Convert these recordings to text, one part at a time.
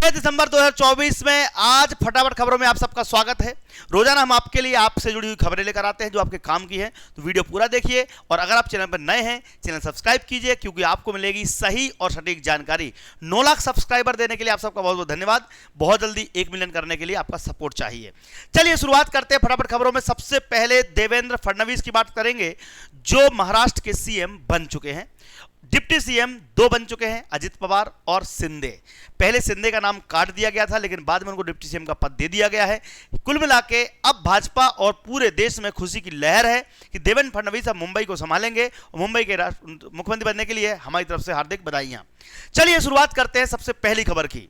6 दिसंबर 2024 में आज फटाफट खबरों में आप सबका स्वागत है। रोजाना हम आपके लिए आपसे जुड़ी हुई खबरें लेकर आते हैं जो आपके काम की है, तो वीडियो पूरा देखिए और अगर आप चैनल पर नए हैं चैनल सब्सक्राइब कीजिए क्योंकि आपको मिलेगी सही और सटीक जानकारी। 9 लाख सब्सक्राइबर देने के लिए आप सबका बहुत बहुत धन्यवाद। बहुत जल्दी 1 मिलियन करने के लिए आपका सपोर्ट चाहिए। चलिए शुरुआत करते हैं फटाफट खबरों में। सबसे पहले देवेंद्र फडणवीस की बात करेंगे जो महाराष्ट्र के सीएम बन चुके हैं। डिप्टी सीएम 2 बन चुके हैं, अजित पवार और शिंदे। पहले शिंदे का नाम काट दिया गया था लेकिन बाद में उनको डिप्टी सीएम का पद दे दिया गया है। कुल मिला के अब भाजपा और पूरे देश में खुशी की लहर है कि देवेंद्र फडणवीस अब मुंबई को संभालेंगे और मुंबई के मुख्यमंत्री बनने के लिए हमारी तरफ से हार्दिक बधाइयां। चलिए शुरुआत करते हैं सबसे पहली खबर की।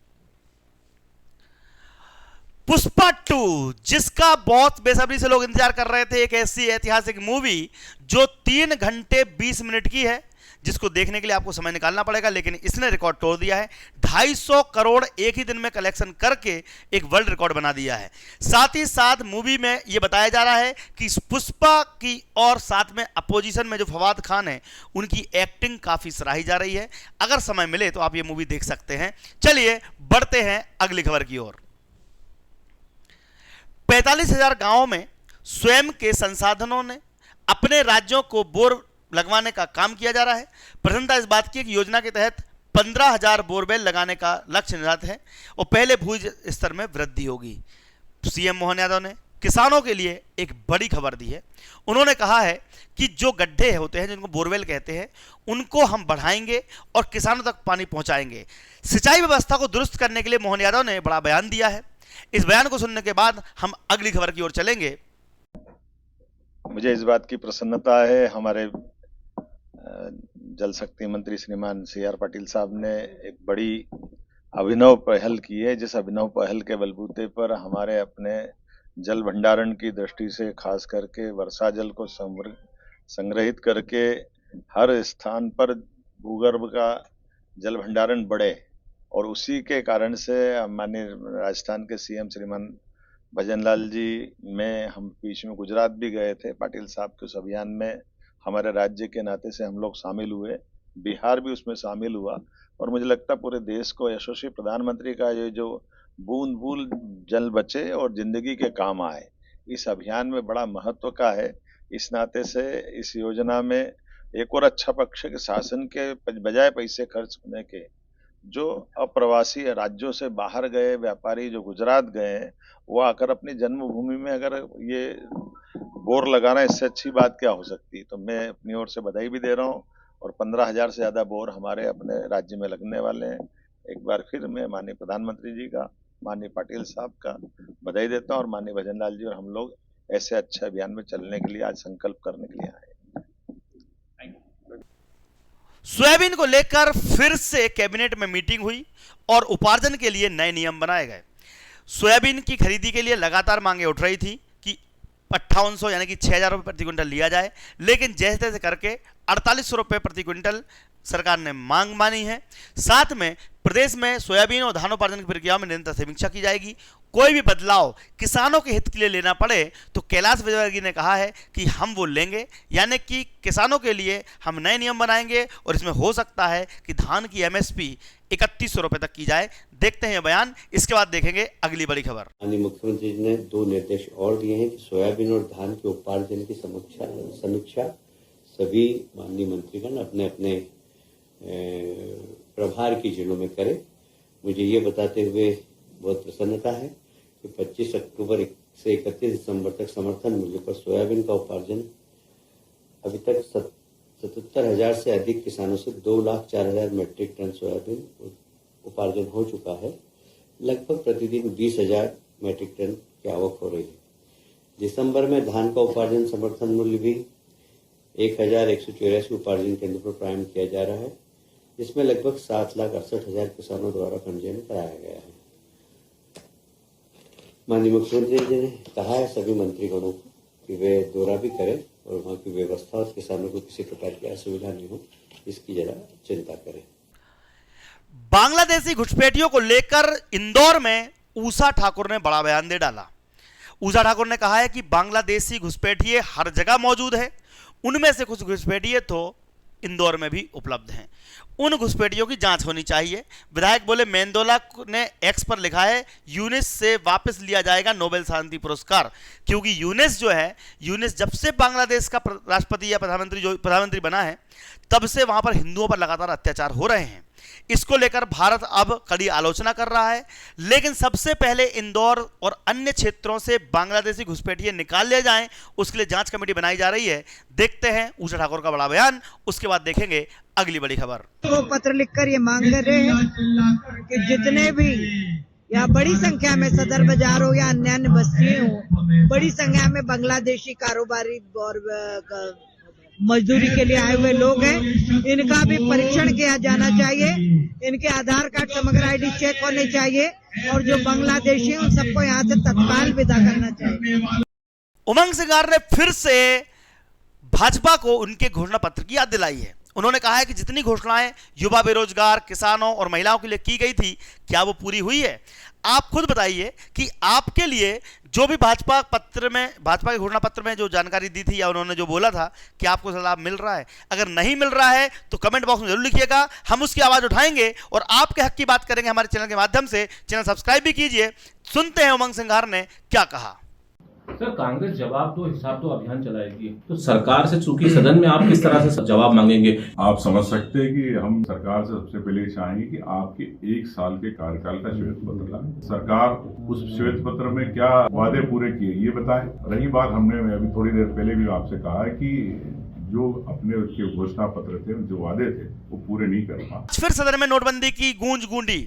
पुष्पा 2 जिसका बहुत बेसब्री से लोग इंतजार कर रहे थे, एक ऐसी ऐतिहासिक मूवी जो 3 घंटे 20 मिनट की है जिसको देखने के लिए आपको समय निकालना पड़ेगा, लेकिन इसने रिकॉर्ड तोड़ दिया है। 250 करोड़ एक ही दिन में कलेक्शन करके एक वर्ल्ड रिकॉर्ड बना दिया है। साथ ही साथ मूवी में यह बताया जा रहा है कि पुष्पा की और साथ में अपोजिशन में जो फवाद खान है उनकी एक्टिंग काफी सराही जा रही है। अगर समय मिले तो आप ये मूवी देख सकते हैं। चलिए बढ़ते हैं अगली खबर की ओर। 45,000 गांवों में स्वयं के संसाधनों ने अपने राज्यों को बोर लगवाने का काम किया जा रहा है। प्रसन्नता इस बात की है कि योजना के तहत 15,000 बोरवेल लगाने का लक्ष्य निर्धारित है और पहले भू स्तर में वृद्धि होगी। सीएम मोहन यादव ने किसानों के लिए एक बड़ी खबर दी है। उन्होंने कहा है कि जो गड्ढे होते हैं जिनको बोरवेल कहते हैं उनको हम बढ़ाएंगे और किसानों तक पानी पहुंचाएंगे। सिंचाई व्यवस्था को दुरुस्त करने के लिए मोहन यादव ने बड़ा बयान दिया है। इस बयान को सुनने के बाद हम अगली खबर की ओर चलेंगे। मुझे इस बात की प्रसन्नता है, हमारे जल शक्ति मंत्री श्रीमान CR पाटिल साहब ने एक बड़ी अभिनव पहल की है। जिस अभिनव पहल के बलबूते पर हमारे अपने जल भंडारण की दृष्टि से खास करके वर्षा जल को संग्रहित करके हर स्थान पर भूगर्भ का जल भंडारण बढ़े और उसी के कारण से माननीय राजस्थान के CM श्रीमान भजनलाल जी में हम बीच में गुजरात भी गए थे। पाटिल साहब के उस अभियान में हमारे राज्य के नाते से हम लोग शामिल हुए, बिहार भी उसमें शामिल हुआ और मुझे लगता पूरे देश को यशस्वी प्रधानमंत्री का ये जो बूंद बूंद जल बचे और जिंदगी के काम आए, इस अभियान में बड़ा महत्व का है। इस नाते से इस योजना में एक और अच्छा पक्ष के शासन के बजाय पैसे खर्च होने के जो अप्रवासी राज्यों से बाहर गए व्यापारी जो गुजरात गए वो आकर अपनी जन्मभूमि में अगर ये बोर लगाना, इससे अच्छी बात क्या हो सकती। तो मैं अपनी ओर से बधाई भी दे रहा हूँ और 15,000 से ज्यादा बोर हमारे अपने राज्य में लगने वाले हैं। एक बार फिर मैं माननीय प्रधानमंत्री जी का, माननीय पाटिल साहब का बधाई देता हूँ और माननीय भजनलाल जी और हम लोग ऐसे अच्छे अभियान में चलने के लिए आज संकल्प करने के लिए आए। सोयाबीन को लेकर फिर से कैबिनेट में मीटिंग हुई और उपार्जन के लिए नए नियम बनाए गए। सोयाबीन की खरीदी के लिए लगातार मांगे उठ रही थी कि 5800 यानी कि 6,000 रुपये प्रति क्विंटल लिया जाए, लेकिन जैसे तैसे करके 4800 रुपये प्रति क्विंटल सरकार ने मांग मानी है। साथ में प्रदेश में सोयाबीन और धानोपार्जन की प्रक्रिया में निरंतर समीक्षा की जाएगी। कोई भी बदलाव किसानों के हित के लिए लेना पड़े तो कैलाश विजयवर्गीय ने कहा है कि हम वो लेंगे, यानी कि किसानों के लिए हम नए नियम बनाएंगे और इसमें हो सकता है कि धान की MSP 3100 रुपये तक की जाए। देखते हैं बयान, इसके बाद देखेंगे अगली बड़ी खबर। माननीय मुख्यमंत्री जी ने 2 निर्देश और दिए हैं कि सोयाबीन और धान के उपार्जन की समीक्षा सभी माननीय मंत्रीगण अपने अपने प्रभार की जिलों में करें। मुझे ये बताते हुए बहुत प्रसन्नता है कि 25 अक्टूबर से 31 दिसंबर तक समर्थन मूल्य पर सोयाबीन का उपार्जन अभी तक 77,000 से अधिक किसानों से 2,04,000 मीट्रिक टन सोयाबीन उपार्जन हो चुका है। लगभग प्रतिदिन 20,000 मीट्रिक टन की आवक हो रही है। दिसंबर में धान का उपार्जन समर्थन मूल्य भी 1,184 उपार्जन केंद्र पर प्रारंभ किया जा रहा है, जिसमें लगभग 7,68,000 किसानों द्वारा पंजीयन कराया गया है। माननीय मुख्यमंत्री जी ने कहा है सभी मंत्रीगणों को कि वे दौरा भी करें और वहाँ की व्यवस्था और किसानों को किसी प्रकार की असुविधा नहीं हो, इसकी जरा चिंता करें। बांग्लादेशी घुसपैठियों को लेकर इंदौर में ऊषा ठाकुर ने बड़ा बयान दे डाला। ऊषा ठाकुर ने कहा है कि बांग्लादेशी घुसपैठिए हर जगह मौजूद है, उनमें से कुछ घुसपैठिए तो इंदौर में भी उपलब्ध हैं। उन घुसपैठियों की जांच होनी चाहिए। विधायक बोले मेंदोला ने एक्स पर लिखा है यूनिस से वापस लिया जाएगा नोबेल शांति पुरस्कार, क्योंकि यूनिस जो है, यूनिस जब से बांग्लादेश का राष्ट्रपति या प्रधानमंत्री बना है तब से वहां पर हिंदुओं पर लगातार अत्याचार हो रहे हैं। इसको लेकर भारत अब कड़ी आलोचना कर रहा है, लेकिन सबसे पहले इंदौर और अन्य क्षेत्रों से बांग्लादेशी घुसपैठिए निकाल लिए जाएं, उसके लिए जांच कमेटी बनाई जा रही है। देखते हैं ऊषा ठाकुर का बड़ा बयान, उसके बाद देखेंगे अगली बड़ी खबर। वो पत्र लिखकर ये मांग कर रहे हैं कि जितने भी या बड़ी संख्या में सदर बाजार हो या अन्य बस्तियां हो, बड़ी संख्या में बांग्लादेशी कारोबारी और मजदूरी के लिए आए हुए लोग हैं, इनका भी परीक्षण किया जाना चाहिए। इनके आधार कार्ड, समग्र आईडी चेक होने चाहिए और जो बांग्लादेशी हैं उन सबको यहाँ से तत्काल विदा करना चाहिए। उमंग सिंगार ने फिर से भाजपा को उनके घोषणा पत्र की याद दिलाई है। उन्होंने कहा है कि जितनी घोषणाएं युवा, बेरोजगार, किसानों और महिलाओं के लिए की गई थी, क्या वो पूरी हुई है? आप खुद बताइए कि आपके लिए जो भी भाजपा के घोषणा पत्र में जो जानकारी दी थी या उन्होंने जो बोला था, कि आपको लाभ मिल रहा है? अगर नहीं मिल रहा है तो कमेंट बॉक्स में जरूर लिखिएगा, हम उसकी आवाज उठाएंगे और आपके हक की बात करेंगे हमारे चैनल के माध्यम से। चैनल सब्सक्राइब भी कीजिए। सुनते हैं उमंग सिंघार ने क्या कहा। सर, कांग्रेस जवाब दो, हिसाब तो अभियान चलाएगी, तो सरकार से चूंकि सदन में आप किस तरह से जवाब मांगेंगे? आप समझ सकते हैं कि हम सरकार से सबसे पहले चाहेंगे कि आपके 1 साल के कार्यकाल का श्वेत पत्र लाएं। सरकार उस श्वेत पत्र में क्या वादे पूरे किए ये बताएं। रही बात, हमने अभी थोड़ी देर पहले भी आपसे कहा है कि जो अपने घोषणा पत्र थे, जो वादे थे, वो पूरे नहीं कर पाए। फिर सदन में नोटबंदी की गूंज गूंजी।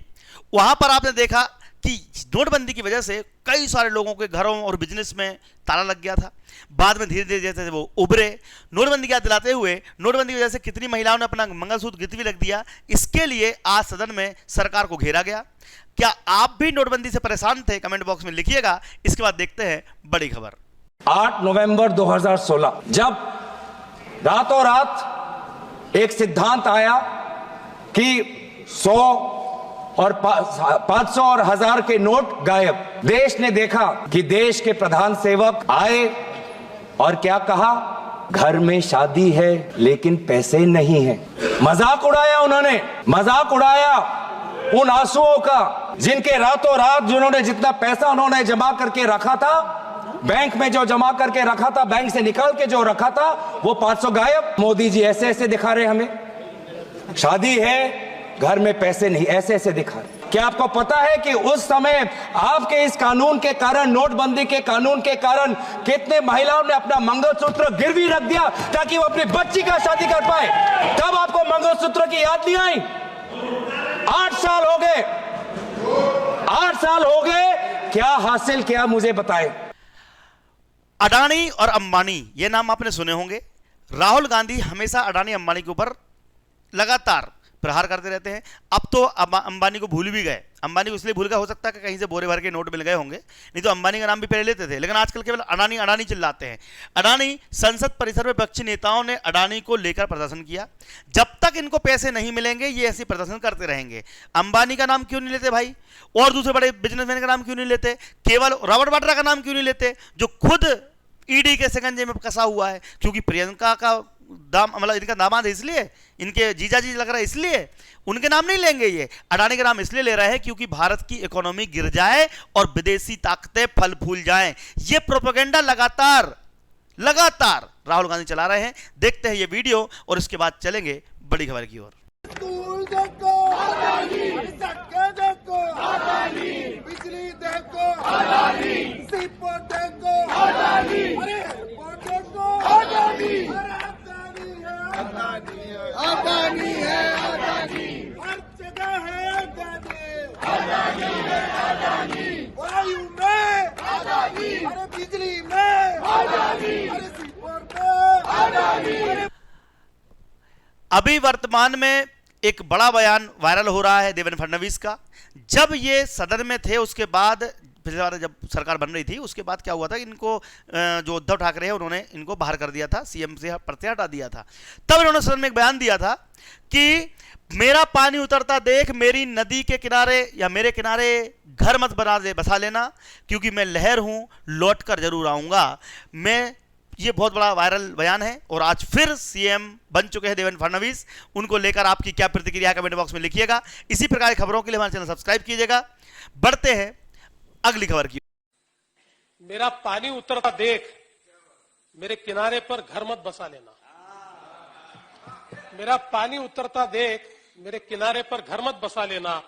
वहां पर आपने देखा कि नोटबंदी की वजह से कई सारे लोगों के घरों और बिजनेस में ताला लग गया था। बाद में धीरे धीरे जैसे वो उभरे, नोटबंदी की याद दिलाते हुए नोटबंदी की वजह से कितनी महिलाओं ने अपना मंगलसूत्र गिरवी रख दिया, इसके लिए आज सदन में सरकार को घेरा गया। क्या आप भी नोटबंदी से परेशान थे? कमेंट बॉक्स में लिखिएगा। इसके बाद देखते हैं बड़ी खबर। 8 नवंबर 2016 जब रातों रात एक सिद्धांत आया कि 100 और 500 और 1000 के नोट गायब, देश ने देखा कि देश के प्रधान सेवक आए और क्या कहा, घर में शादी है लेकिन पैसे नहीं है। मजाक उड़ाया उन्होंने, मजाक उड़ाया उन आंसुओं का जिनके रातों रात जिन्होंने जितना पैसा उन्होंने जमा करके रखा था, बैंक में जो जमा करके रखा था, बैंक से निकाल के जो रखा था, वो 500 गायब। मोदी जी ऐसे ऐसे दिखा रहे हमें, शादी है घर में पैसे नहीं, ऐसे ऐसे दिखा रहे। क्या आपको पता है कि उस समय आपके इस कानून के कारण, नोटबंदी के कानून के कारण, कितने महिलाओं ने अपना मंगलसूत्र गिरवी रख दिया ताकि वो अपनी बच्ची का शादी कर पाए? तब आपको मंगलसूत्र की याद नहीं आई? 8 साल हो गए, 8 साल हो गए, क्या हासिल किया मुझे बताएं। अडानी और अंबानी, ये नाम आपने सुने होंगे। राहुल गांधी हमेशा अडानी अंबानी के ऊपर लगातार प्रहार करते रहते हैं। अब तो अंबानी को भूल भी गए। अंबानी को इसलिए भूल गए, हो सकता है कि कहीं से बोरे भर के नोट मिल गए होंगे, नहीं तो अंबानी का नाम भी पहले लेते थे, लेकिन आजकल केवल अडानी अडानी चिल्लाते हैं। अडानी संसद परिसर में विपक्षी नेताओं ने अडानी को लेकर प्रदर्शन किया। जब तक इनको पैसे नहीं मिलेंगे ये ऐसे प्रदर्शन करते रहेंगे। अंबानी का नाम क्यों नहीं लेते भाई? और दूसरे बड़े बिजनेसमैन का नाम क्यों नहीं लेते? केवल रॉबर्ट वाड्रा का नाम क्यों नहीं लेते, जो खुद ईडी के शिकंजे में कसा हुआ है? क्योंकि प्रियंका का इनका दामाद है, इसलिए, इनके जीजा जी लग रहा है, इसलिए उनके नाम नहीं लेंगे। ये अडानी का नाम इसलिए ले रहे हैं क्योंकि भारत की इकोनॉमी गिर जाए और विदेशी ताकतें फल फूल जाएं। ये प्रोपेगेंडा लगातार राहुल गांधी चला रहे हैं। देखते हैं ये वीडियो और उसके बाद चलेंगे बड़ी खबर की ओर। बिजली देखो, सीपोर्ट देखो, अडानी है, हर जगह है अडानी, वायु में अडानी, अरे बिजली में अडानी, अरे सीपोर्ट में अडानी। अभी वर्तमान में एक बड़ा बयान वायरल हो रहा है देवेंद्र फडणवीस का। जब ये सदन में थे, उसके बाद पिछले बार जब सरकार बन रही थी, उसके बाद क्या हुआ था, इनको जो उद्धव ठाकरे हैं उन्होंने इनको बाहर कर दिया था, सीएम से प्रत्याह हटा दिया था। तब इन्होंने सदन में एक बयान दिया था कि मेरा पानी उतरता देख मेरी नदी के किनारे या मेरे किनारे घर मत बसा लेना, क्योंकि मैं लहर हूं, लौट कर जरूर आऊंगा। मैं ये बहुत बड़ा वायरल बयान है और आज फिर सीएम बन चुके हैं देवेंद्र फडणवीस। उनको लेकर आपकी क्या प्रतिक्रिया कमेंट बॉक्स में लिखिएगा। इसी प्रकार की खबरों के लिए हमारे चैनल सब्सक्राइब कीजिएगा। बढ़ते हैं अगली खबर की। मेरा पानी उतरता देख मेरे किनारे पर घर मत बसा लेना। मेरा पानी उतरता देख मेरे किनारे पर घर मत बसा लेना।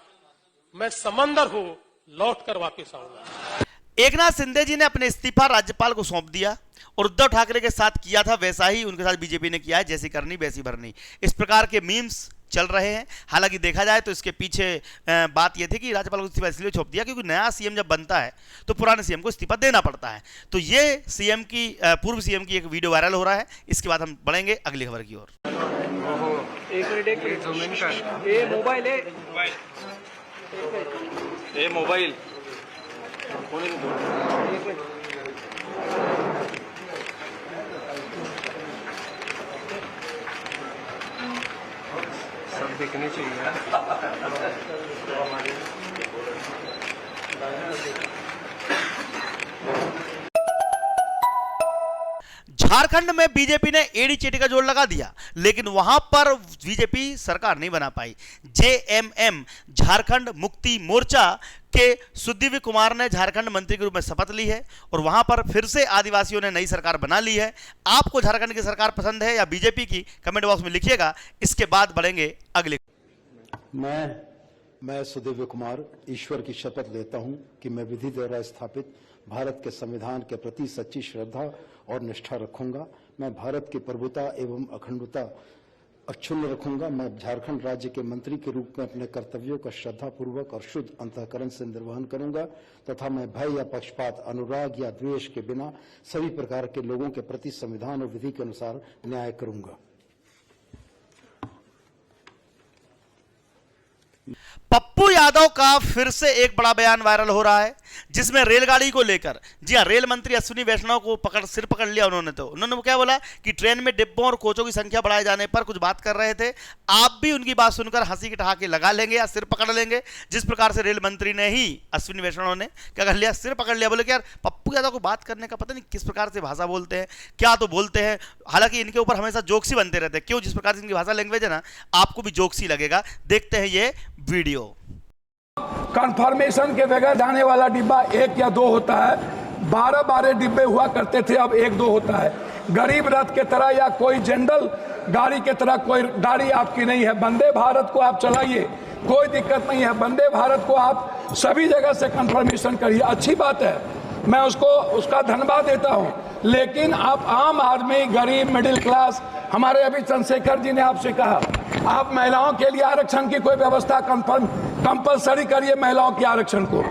मैं समंदर हूं, लौट कर वापिस आऊंगा। एकनाथ शिंदे जी ने अपने इस्तीफा राज्यपाल को सौंप दिया और उद्धव ठाकरे के साथ किया था वैसा ही उनके साथ बीजेपी ने किया है, जैसी करनी वैसी भरनी। इस प्रकार के मीम्स चल रहे हैं। हालांकि देखा जाए तो इसके पीछे बात यह थी कि राज्यपाल को इस्तीफा इसलिए सौंप दिया क्योंकि नया सीएम जब बनता है तो पुराने सीएम को इस्तीफा देना पड़ता है। तो ये सीएम की पूर्व सीएम की एक वीडियो वायरल हो रहा है। इसके बाद हम बढ़ेंगे अगली खबर की ओर। मोबाइल सब देखने चाहिए। झारखंड में बीजेपी ने एडी चेटी का जोड़ लगा दिया, लेकिन वहां पर बीजेपी सरकार नहीं बना पाई। जेएमएम झारखंड मुक्ति मोर्चा के सुदीव्य कुमार ने झारखंड मंत्री के रूप में शपथ ली है और वहां पर फिर से आदिवासियों ने नई सरकार बना ली है। आपको झारखंड की सरकार पसंद है या बीजेपी की, कमेंट बॉक्स में लिखिएगा। इसके बाद बढ़ेंगे अगले। मैं सुदीव्य कुमार ईश्वर की शपथ लेता हूं कि मैं विधि द्वारा स्थापित भारत के संविधान के प्रति सच्ची श्रद्धा और निष्ठा रखूंगा। मैं भारत की प्रभुता एवं अखंडता अक्षुण्ण रखूंगा। मैं झारखंड राज्य के मंत्री के रूप में अपने कर्तव्यों का श्रद्धापूर्वक और शुद्ध अंतःकरण से निर्वहन करूंगा तथा मैं भय या पक्षपात, अनुराग या द्वेष के बिना सभी प्रकार के लोगों के प्रति संविधान और विधि के अनुसार न्याय करूंगा। पप्पू यादव का फिर से एक बड़ा बयान वायरल हो रहा है, जिसमें रेलगाड़ी को लेकर, जी हां, रेल मंत्री अश्विनी वैष्णव को सिर पकड़ लिया उन्होंने क्या बोला कि ट्रेन में डिब्बों और कोचों की संख्या बढ़ाए जाने पर कुछ बात कर रहे थे। आप भी उनकी बात सुनकर हंसी की ठहाके लगा लेंगे या सिर पकड़ लेंगे। जिस प्रकार से रेल मंत्री ने ही अश्विनी वैष्णव ने क्या कर लिया, सिर पकड़ लिया। बोले कि यार पप्पू यादव को बात करने का पता नहीं किस प्रकार से भाषा बोलते हैं, क्या तो बोलते हैं। हालांकि इनके ऊपर हमेशा जोक्स ही बनते रहते हैं। क्यों, जिस प्रकार से इनकी भाषा लैंग्वेज है ना, आपको भी जोक्स ही लगेगा। देखते हैं ये वीडियो। कन्फर्मेशन के बगैर जाने वाला डिब्बा 1 या 2 होता है। 12 डिब्बे हुआ करते थे, अब 1-2 होता है। गरीब रथ के तरह या कोई जनरल गाड़ी के तरह कोई गाड़ी आपकी नहीं है। वंदे भारत को आप चलाइए, कोई दिक्कत नहीं है। वंदे भारत को आप सभी जगह से कन्फर्मेशन करिए, अच्छी बात है, मैं उसका धन्यवाद देता हूं। लेकिन आप आम आदमी, गरीब, मिडिल क्लास, हमारे अभी चंद्रशेखर जी ने आपसे कहा आप महिलाओं के लिए आरक्षण की कोई व्यवस्था कंपलसरी करिए, महिलाओं के आरक्षण को।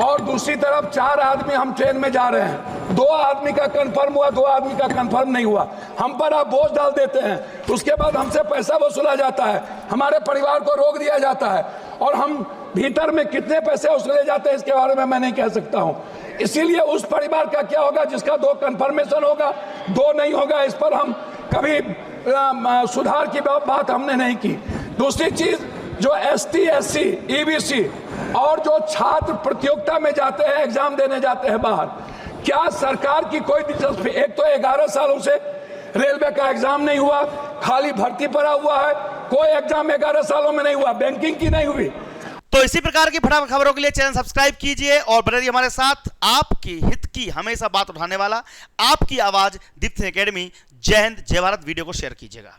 और दूसरी तरफ 4 आदमी हम ट्रेन में जा रहे हैं, 2 आदमी का कंफर्म हुआ, 2 आदमी का कंफर्म नहीं हुआ। हम पर आप बोझ डाल देते हैं, उसके बाद हमसे पैसा वसूला जाता है, हमारे परिवार को रोक दिया जाता है और हम भीतर में कितने पैसे वसूले जाते हैं इसके बारे में मैं नहीं कह सकता हूं। इसीलिए उस परिवार का क्या होगा जिसका 2 कंफर्मेशन होगा, 2 नहीं होगा। इस पर हम कभी सुधार की बात हमने नहीं की। दूसरी चीज, जो ST, SC, EBC और जो छात्र प्रतियोगिता में जाते हैं, एग्जाम देने जाते हैं बाहर, क्या सरकार की कोई दिलचस्पी? एक तो 11 सालों से रेलवे का एग्जाम नहीं हुआ, खाली भर्ती पड़ा हुआ है, कोई एग्जाम 11 सालों में नहीं हुआ, बैंकिंग की नहीं हुई। तो इसी प्रकार की फटाफट खबरों के लिए चैनल सब्सक्राइब कीजिए और बने रहिए हमारे साथ। आपकी हित की हमेशा बात उठाने वाला, आपकी आवाज दीप्ति एकेडमी। जय हिंद, जय भारत। वीडियो को शेयर कीजिएगा।